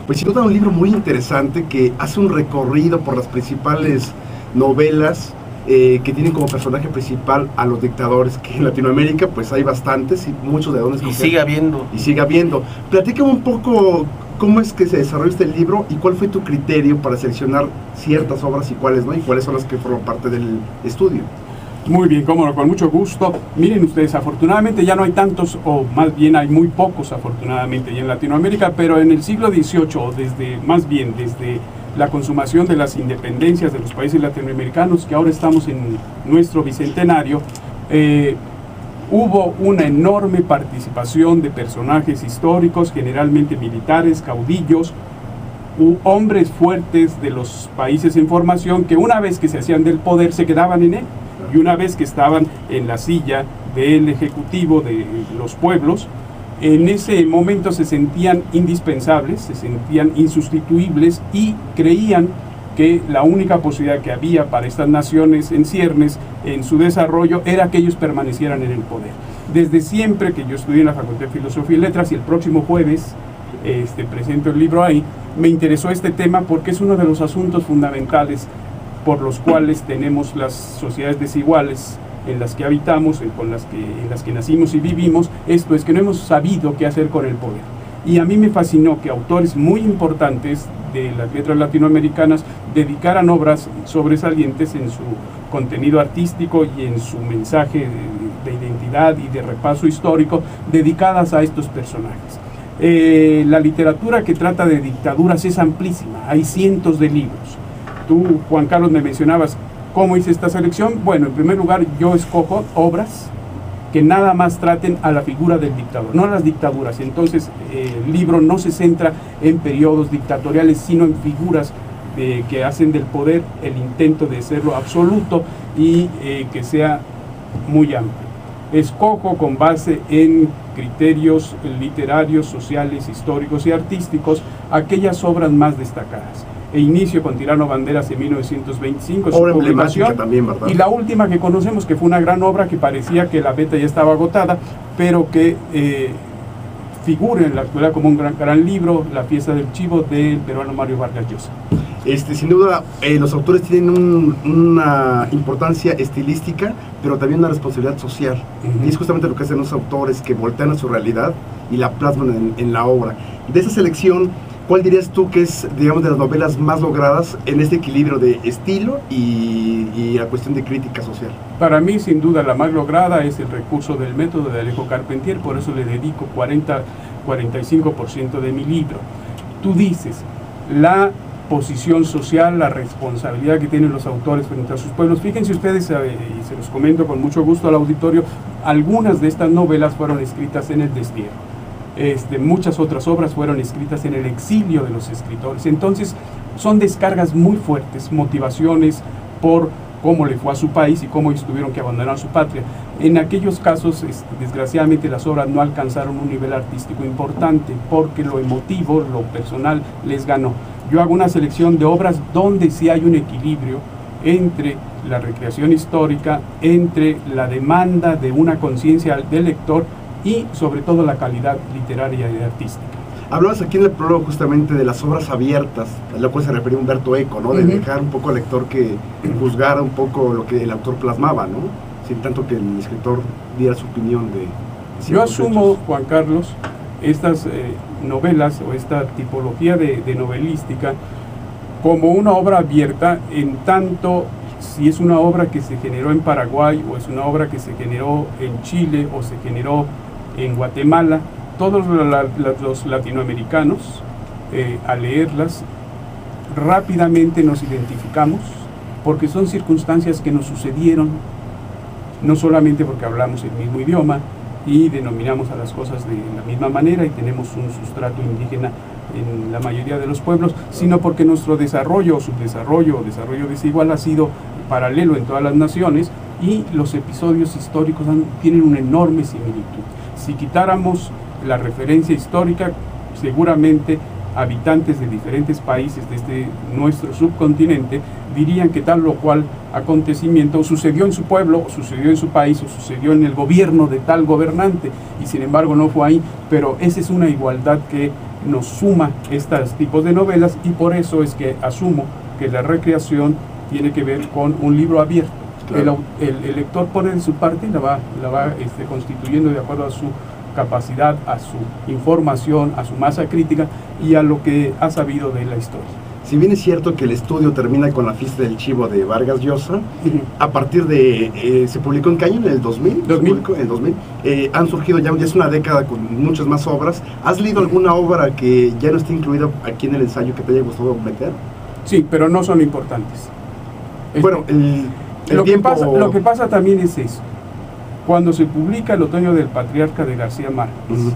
Pues sin duda un libro muy interesante que hace un recorrido por las principales novelas que tienen como personaje principal a los dictadores, que en Latinoamérica pues hay bastantes y muchos de donde y sigue habiendo. Y sigue habiendo. Platícame un poco cómo es que se desarrolló este libro y cuál fue tu criterio para seleccionar ciertas obras y cuáles no, y cuáles son las que forman parte del estudio. Muy bien, cómo no, con mucho gusto. Miren ustedes, afortunadamente ya no hay tantos, o más bien hay muy pocos afortunadamente ya en Latinoamérica, pero en el siglo XVIII, desde la consumación de las independencias de los países latinoamericanos, que ahora estamos en nuestro bicentenario, hubo una enorme participación de personajes históricos, generalmente militares, caudillos, hombres fuertes de los países en formación, que una vez que se hacían del poder se quedaban en él. Y una vez que estaban en la silla del ejecutivo de los pueblos, en ese momento se sentían indispensables, se sentían insustituibles y creían que la única posibilidad que había para estas naciones en ciernes, en su desarrollo, era que ellos permanecieran en el poder. Desde siempre que yo estudié en la Facultad de Filosofía y Letras, y el próximo jueves presento el libro ahí, me interesó este tema porque es uno de los asuntos fundamentales por los cuales tenemos las sociedades desiguales en las que habitamos, en las que nacimos y vivimos. Esto es que no hemos sabido qué hacer con el poder. Y a mí me fascinó que autores muy importantes de las letras latinoamericanas dedicaran obras sobresalientes en su contenido artístico y en su mensaje de identidad y de repaso histórico dedicadas a estos personajes. La literatura que trata de dictaduras es amplísima, hay cientos de libros. Tú, Juan Carlos, me mencionabas cómo hice esta selección. Bueno, en primer lugar, yo escojo obras que nada más traten a la figura del dictador, no a las dictaduras. Entonces, el libro no se centra en periodos dictatoriales, sino en figuras que hacen del poder el intento de serlo absoluto y que sea muy amplio. Escojo con base en criterios literarios, sociales, históricos y artísticos aquellas obras más destacadas. E inicio con Tirano Banderas en 1925, su publicación, también, ¿verdad? Y la última que conocemos, que fue una gran obra que parecía que la beta ya estaba agotada, pero que figura en la actualidad como un gran libro, La Fiesta del Chivo, del peruano Mario Vargas Llosa. Sin duda, los autores tienen una importancia estilística, pero también una responsabilidad social. Y es justamente lo que hacen los autores, que voltean a su realidad y la plasman en la obra. De esa selección, ¿cuál dirías tú que es, digamos, de las novelas más logradas en este equilibrio de estilo y la cuestión de crítica social? Para mí, sin duda, la más lograda es El recurso del método de Alejo Carpentier, por eso le dedico 45% de mi libro. Tú dices, la posición social, la responsabilidad que tienen los autores frente a sus pueblos. Fíjense ustedes, y se los comento con mucho gusto al auditorio, algunas de estas novelas fueron escritas en el destierro. Muchas otras obras fueron escritas en el exilio de los escritores. Entonces son descargas muy fuertes, motivaciones por cómo le fue a su país y cómo ellos tuvieron que abandonar su patria. En aquellos casos, desgraciadamente, las obras no alcanzaron un nivel artístico importante porque lo emotivo, lo personal, les ganó. Yo hago una selección de obras donde sí hay un equilibrio entre la recreación histórica, entre la demanda de una conciencia del lector y sobre todo la calidad literaria y artística. Hablabas aquí en el prólogo justamente de las obras abiertas, a lo cual se refería Humberto Eco, ¿no? De dejar un poco al lector que juzgara un poco lo que el autor plasmaba, ¿no? Sin tanto que el escritor diera su opinión de... Yo asumo, Juan Carlos, estas novelas o esta tipología de novelística como una obra abierta, en tanto si es una obra que se generó en Paraguay o es una obra que se generó en Chile o se generó en Guatemala. Todos los latinoamericanos, al leerlas, rápidamente nos identificamos porque son circunstancias que nos sucedieron, no solamente porque hablamos el mismo idioma y denominamos a las cosas de la misma manera y tenemos un sustrato indígena en la mayoría de los pueblos, sino porque nuestro desarrollo o subdesarrollo o desarrollo desigual ha sido paralelo en todas las naciones y los episodios históricos tienen una enorme similitud. Si quitáramos la referencia histórica, seguramente habitantes de diferentes países de nuestro subcontinente dirían que tal o cual acontecimiento sucedió en su pueblo, o sucedió en su país, o sucedió en el gobierno de tal gobernante, y sin embargo no fue ahí. Pero esa es una igualdad que nos suma estos tipos de novelas, y por eso es que asumo que la recreación tiene que ver con un libro abierto. Claro. El lector pone de su parte y la va constituyendo de acuerdo a su capacidad, a su información, a su masa crítica y a lo que ha sabido de la historia. Si bien es cierto que el estudio termina con La fiesta del chivo de Vargas Llosa, a partir de, ¿se publicó en qué año? ¿En el 2000? 2000. En el 2000. Han surgido ya es una década con muchas más obras. ¿Has leído alguna obra que ya no esté incluida aquí en el ensayo que te haya gustado meter? Sí, pero no son importantes. Bueno, lo que pasa también es eso. Cuando se publica El otoño del patriarca de García Márquez,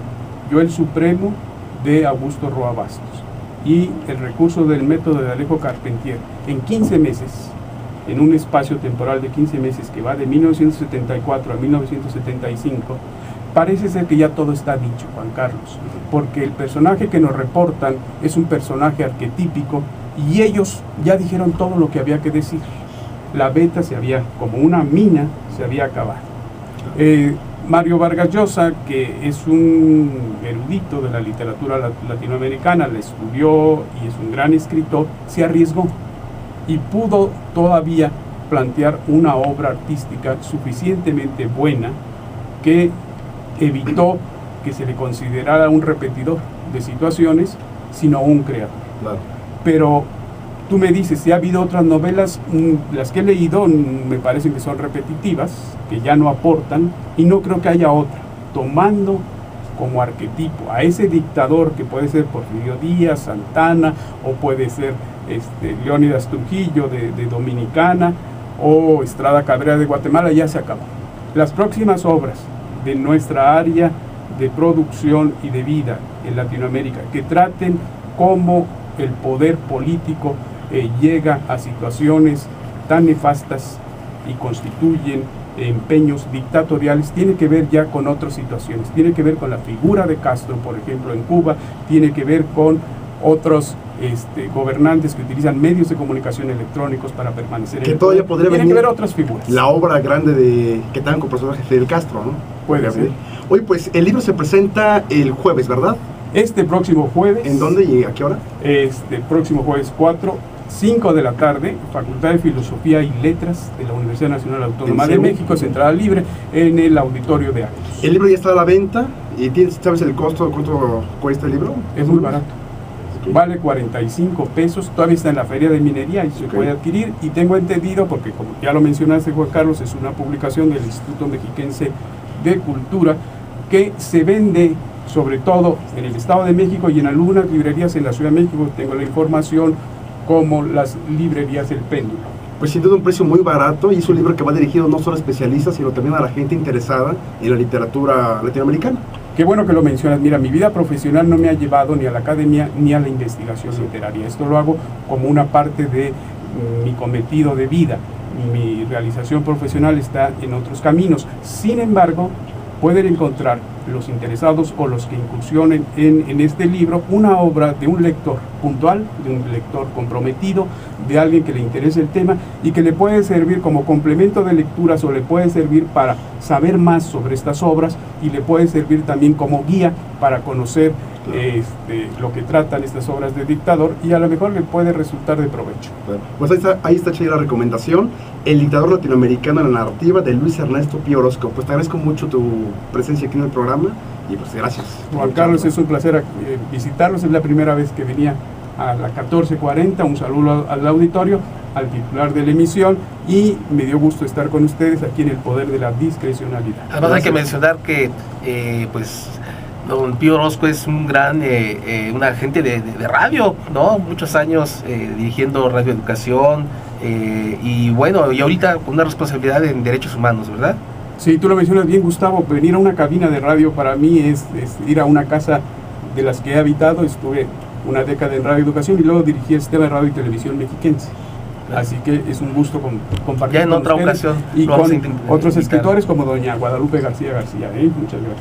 Yo el Supremo de Augusto Roa Bastos y El recurso del método de Alejo Carpentier, en 15 meses, en un espacio temporal de 15 meses que va de 1974 a 1975, parece ser que ya todo está dicho, Juan Carlos, porque el personaje que nos reportan es un personaje arquetípico y ellos ya dijeron todo lo que había que decir. La beta como una mina, se había acabado. Mario Vargas Llosa, que es un erudito de la literatura latinoamericana, la estudió y es un gran escritor, se arriesgó y pudo todavía plantear una obra artística suficientemente buena que evitó que se le considerara un repetidor de situaciones, sino un creador. Claro. Pero tú me dices, si ha habido otras novelas, las que he leído me parecen que son repetitivas, que ya no aportan, y no creo que haya otra, tomando como arquetipo a ese dictador que puede ser Porfirio Díaz, Santana, o puede ser Leónidas Trujillo de Dominicana, o Estrada Cabrera de Guatemala. Ya se acabó. Las próximas obras de nuestra área de producción y de vida en Latinoamérica, que traten cómo el poder político llega a situaciones tan nefastas y constituyen empeños dictatoriales, tiene que ver ya con otras situaciones, tiene que ver con la figura de Castro, por ejemplo, en Cuba, tiene que ver con otros gobernantes que utilizan medios de comunicación electrónicos para permanecer que en el todavía poder. podría Tiene venir que ver otras figuras. La obra grande que tengan con personaje Fidel Castro, ¿no? Puede ser. Oye, pues el libro se presenta el jueves, ¿verdad? Este próximo jueves. ¿En dónde y a qué hora? Próximo jueves 5 de la tarde, Facultad de Filosofía y Letras de la Universidad Nacional Autónoma de México, entrada libre, en el auditorio de Actos. El libro ya está a la venta. ¿Y sabes el costo? ¿Cuánto cuesta el libro? Es muy barato. Okay. Vale 45 pesos. Todavía está en la Feria de Minería y se puede adquirir. Y tengo entendido, porque como ya lo mencionaste, Juan Carlos, es una publicación del Instituto Mexiquense de Cultura que se vende sobre todo en el Estado de México y en algunas librerías en la Ciudad de México. Tengo la información, como las librerías del Péndulo. Pues sin duda un precio muy barato, y es un libro que va dirigido no solo a especialistas, sino también a la gente interesada en la literatura latinoamericana. Qué bueno que lo mencionas. Mira, mi vida profesional no me ha llevado ni a la academia ni a la investigación literaria. Esto lo hago como una parte de mi cometido de vida. Mi realización profesional está en otros caminos. Sin embargo, pueden encontrar los interesados o los que incursionen en este libro una obra de un lector puntual, de un lector comprometido, de alguien que le interese el tema y que le puede servir como complemento de lecturas, o le puede servir para saber más sobre estas obras, y le puede servir también como guía para conocer lo que tratan estas obras de dictador, y a lo mejor le puede resultar de provecho. Pues ahí está hecha la recomendación: El dictador latinoamericano en la narrativa, de Luis Ernesto Pío Orozco. Pues te agradezco mucho tu presencia aquí en el programa y pues gracias. Juan Carlos, es un placer visitarlos. Es la primera vez que venía a la 1440. Un saludo al auditorio, al titular de la emisión, y me dio gusto estar con ustedes aquí en el poder de la discrecionalidad. Además hay que mencionar que pues don Pío Orozco es un gran un agente de radio, ¿no? Muchos años dirigiendo Radio Educación, y bueno, y ahorita con una responsabilidad en derechos humanos, ¿verdad? Sí, tú lo mencionas bien, Gustavo. Venir a una cabina de radio para mí es ir a una casa de las que he habitado. Estuve una década en Radio Educación y luego dirigí el sistema de radio y televisión mexiquense. Así que es un gusto compartir ya en con otra ustedes ocasión y con otros escritores como doña Guadalupe García. Muchas gracias.